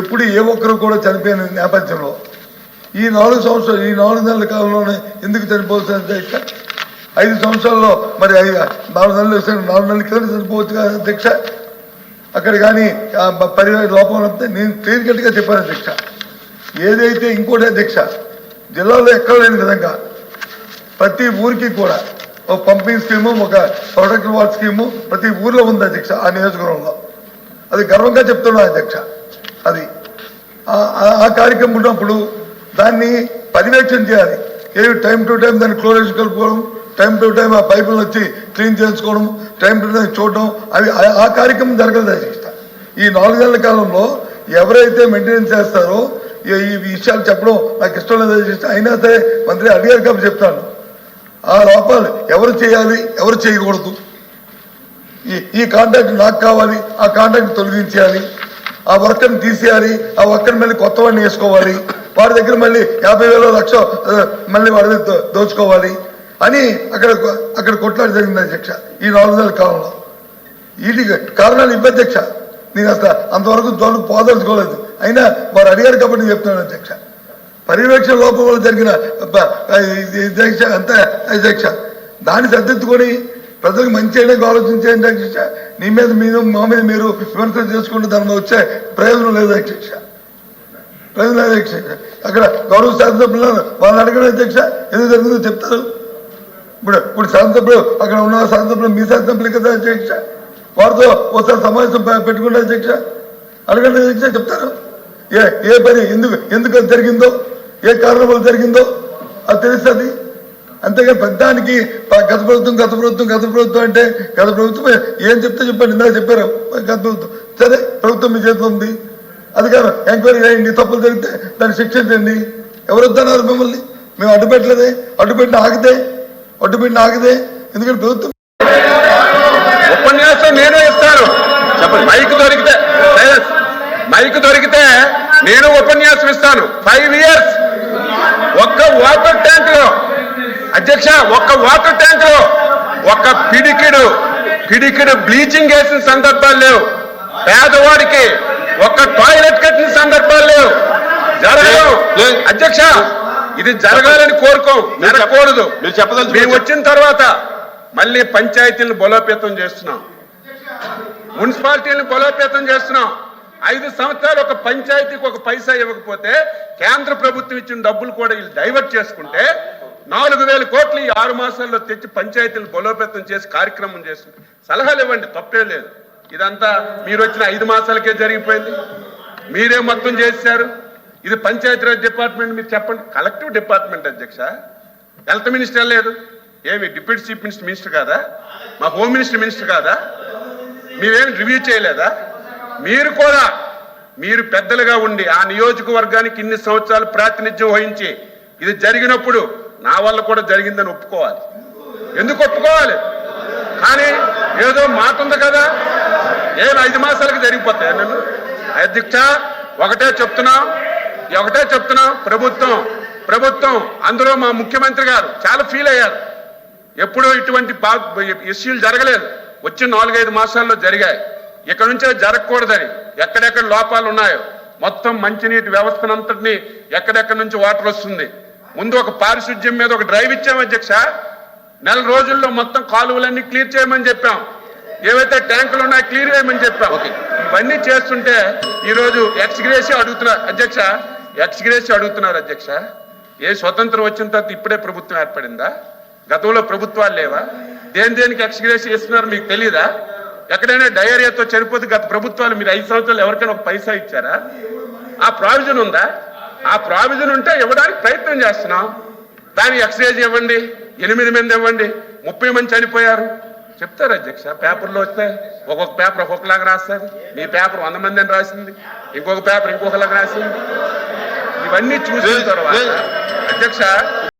ఎప్పుడు ఏ ఒక్కరు కూడా చనిపోయిన నేపథ్యంలో ఈ 4 సంవత్సరాలు ఈ 4 నెలల కాలంలోనే ఎందుకు చనిపోవచ్చు అధ్యక్ష? 5 సంవత్సరాల్లో మరి 4 నెలలు 4 నెలల కింద చనిపోవచ్చు కదా అధ్యక్ష. అక్కడ కానీ పరివేక్ష లోపం వస్తే నేను క్లియర్ కట్గా చెప్పాను అధ్యక్ష. ఏదైతే ఇంకోటి అధ్యక్ష, జిల్లాలో ఎక్కడ లేని విధంగా ప్రతి ఊరికి కూడా ఒక పంపింగ్ స్కీము, ఒక ప్రొడక్ట్ వాటర్ స్కీము ప్రతి ఊర్లో ఉంది అధ్యక్ష. ఆ నియోజకవర్గంలో అది గర్వంగా చెప్తున్నా అధ్యక్ష. అది ఆ కార్యక్రమం ఉన్నప్పుడు దాన్ని పర్యవేక్షణ చేయాలి. ఏవి టైం టు టైం దాన్ని క్లోరేషన్ కలుపుకోవడం, టైం టు టైం ఆ పైపులను వచ్చి క్లీన్ చేసుకోవడం, టైం టు టైం చూడడం, అవి ఆ కార్యక్రమం జరగదు అధ్యక్ష. ఈ 4 నెలల కాలంలో ఎవరైతే మెయింటెనెన్స్ చేస్తారో ఈ విషయాలు చెప్పడం నాకు ఇష్టం లేదు అధ్యక్ష. అయినా సరే మంత్రి అడిగారు కాబట్టి చెప్తాను. ఆ లోపాలు ఎవరు చేయాలి, ఎవరు చేయకూడదు, ఈ కాంట్రాక్ట్ నాకు కావాలి, ఆ కాంట్రాక్ట్ తొలగించేయాలి, ఆ వర్కర్ని తీసేయాలి, ఆ వర్కర్ని మళ్ళీ కొత్త వాడిని వేసుకోవాలి, వాడి దగ్గర మళ్ళీ 50,000 లక్ష మళ్ళీ వాడి దోచుకోవాలి అని అక్కడ కొట్లాడి జరిగింది అధ్యక్ష. ఈ 4 నెలల కాలంలో వీటికి కారణాలు ఇవ్వ అధ్యక్ష. నేను అసలు అంతవరకు పోదలుచుకోలేదు. అయినా వారు అడిగారు కాబట్టి నేను చెప్తున్నాను అధ్యక్ష. పర్యవేక్షణ లోపం వల్ల జరిగిన అధ్యక్ష అంతే అధ్యక్ష. దాన్ని సర్దిద్దుకొని ప్రజలకు మంచి చేయడానికి ఆలోచించేయండి అధ్యక్ష. నీ మీద మా మీద మీరు విమర్శలు చేసుకుంటే దానిలో వచ్చే ప్రయోజనం లేదు అధ్యక్ష. ప్రయోజనం లేదు అధ్యక్ష. అక్కడ గౌరవ శాసనసభ్యులు వాళ్ళని అడగడం అధ్యక్ష ఎందుకు జరిగిందో చెప్తారు. ఇప్పుడు శాసనసభ్యులు అక్కడ ఉన్న శాసనసభ్యులు మీ శాసనసభ్యులు కదా అధ్యక్ష, వారితో ఒకసారి సమావేశం పెట్టుకుంటే అధ్యక్ష అడగండి అధ్యక్ష, చెప్తారు ఏ పని ఎందుకు అది జరిగిందో, ఏ కారణం వల్ల జరిగిందో అది తెలుస్తుంది. అంతేగాని పెద్దానికి గత ప్రభుత్వం అంటే గత ప్రభుత్వం ఏం చెప్తే చెప్పండి. ఇందాక చెప్పారు గత ప్రభుత్వం. సరే ప్రభుత్వం మీ చేతిలో ఉంది, అధికారం ఎంక్వైరీ చేయండి, తప్పులు జరిగితే దాన్ని శిక్షించండి. ఎవరు వద్దన్నారు మిమ్మల్ని? మేము అడ్డుపెట్టిన ఆగితే ఎందుకంటే ప్రభుత్వం ఉపన్యాసం నేనే ఇస్తాను. మైక్ దొరికితే నేను ఉపన్యాసం ఇస్తాను. 5 years ఒక్క వాటర్ ట్యాంక్ లో అధ్యక్ష, ఒక్క వాటర్ ట్యాంక్ లో ఒక్క పిడికిడు బ్లీచింగ్ వేసిన సందర్భాలు లేవు. పేదవాడికి ఒక్క టాయిలెట్ కట్టిన సందర్భాలు లేవు. జరగదు అధ్యక్ష. ఇది జరగాలని జరగకూడదు. మేము వచ్చిన తర్వాత మళ్ళీ పంచాయతీలను బలోపేతం చేస్తున్నాం, మున్సిపాలిటీలను బలోపేతం చేస్తున్నాం. 5 సంవత్సరాలు ఒక పంచాయతీకి ఒక పైసా ఇవ్వకపోతే కేంద్ర ప్రభుత్వం ఇచ్చిన డబ్బులు కూడా వీళ్ళు డైవర్ట్ చేసుకుంటే 4,000 కోట్లు ఈ 6 మాసాల్లో తెచ్చి పంచాయతీలను బలోపేతం చేసి కార్యక్రమం చేస్తుంది. సలహాలు ఇవ్వండి, తప్పే లేదు. ఇదంతా మీరు వచ్చిన 5 మాసాలకే జరిగిపోయింది. మీరే మొత్తం చేశారు. ఇది పంచాయతీరాజ్ డిపార్ట్మెంట్. మీరు చెప్పండి, కలెక్టివ్ డిపార్ట్మెంట్ అధ్యక్ష. హెల్త్ మినిస్టర్ లేదు, ఏమి డిప్యూటీ చీఫ్ మినిస్టర్ కాదా? మా హోమ్ మినిస్టర్ కాదా? మీరేమి రివ్యూ చేయలేదా? మీరు పెద్దలుగా ఉండి ఆ నియోజకవర్గానికి ఇన్ని సంవత్సరాలు ప్రాతినిధ్యం వహించి ఇది జరిగినప్పుడు నా వల్ల కూడా జరిగిందని ఒప్పుకోవాలి. ఎందుకు ఒప్పుకోవాలి? కానీ ఏదో మాట ఉంది కదా, 5 మాసాలకు జరిగిపోతాయి. నన్ను అధ్యక్ష ఒకటే చెప్తున్నా, ప్రభుత్వం అందులో మా ముఖ్యమంత్రి గారు చాలా ఫీల్ అయ్యారు. ఎప్పుడూ ఇటువంటి ఇష్యూలు జరగలేదు, వచ్చిన 4-5 మాసాల్లో జరిగాయి. ఇక్కడ నుంచే జరగకూడదని ఎక్కడెక్కడ లోపాలు ఉన్నాయో మొత్తం మంచినీటి వ్యవస్థనంతటినీ ఎక్కడెక్కడి నుంచి వాటర్ వస్తుంది. ముందు ఒక పారిశుధ్యం మీద ఒక డ్రైవ్ ఇచ్చాం అధ్యక్ష. 4 రోజుల్లో మొత్తం కాలువలన్నీ క్లియర్ చేయమని చెప్పాం. ఏవైతే ట్యాంకులు ఉన్నాయో క్లియర్ చేయమని చెప్పాం. ఇవన్నీ చేస్తుంటే ఈరోజు ఎక్స్గ్రేషి అడుగుతున్నారు అధ్యక్ష. ఏ స్వతంత్రం వచ్చిన తర్వాత ఇప్పుడే ప్రభుత్వం ఏర్పడిందా? గతంలో ప్రభుత్వాలు లేవా? దేనికి ఎక్స్గ్రేషి ఇస్తున్నారు మీకు తెలీదా? ఎక్కడైనా డయేరియాతో చనిపోతే గత ప్రభుత్వాలు మీరు 5 సంవత్సరాలు ఎవరికైనా ఒక పైసా ఇచ్చారా? ఆ ప్రావిజన్ ఉందా? ఆ ప్రావిజన్ ఉంటే ఇవ్వడానికి ప్రయత్నం చేస్తున్నాం. దాన్ని ఎక్స్గ్రేజ్ ఇవ్వండి, 8 మంది ఇవ్వండి, 30 మంది చనిపోయారు చెప్తారు అధ్యక్ష. పేపర్లో వస్తే ఒక్కొక్క పేపర్ ఒక్కొక్కలాగా రాస్తారు. మీ పేపర్ 100 మంది అని రాసింది, ఇంకొక పేపర్ ఇంకొకలాగా రాసింది. ఇవన్నీ చూసిన తర్వాత అధ్యక్ష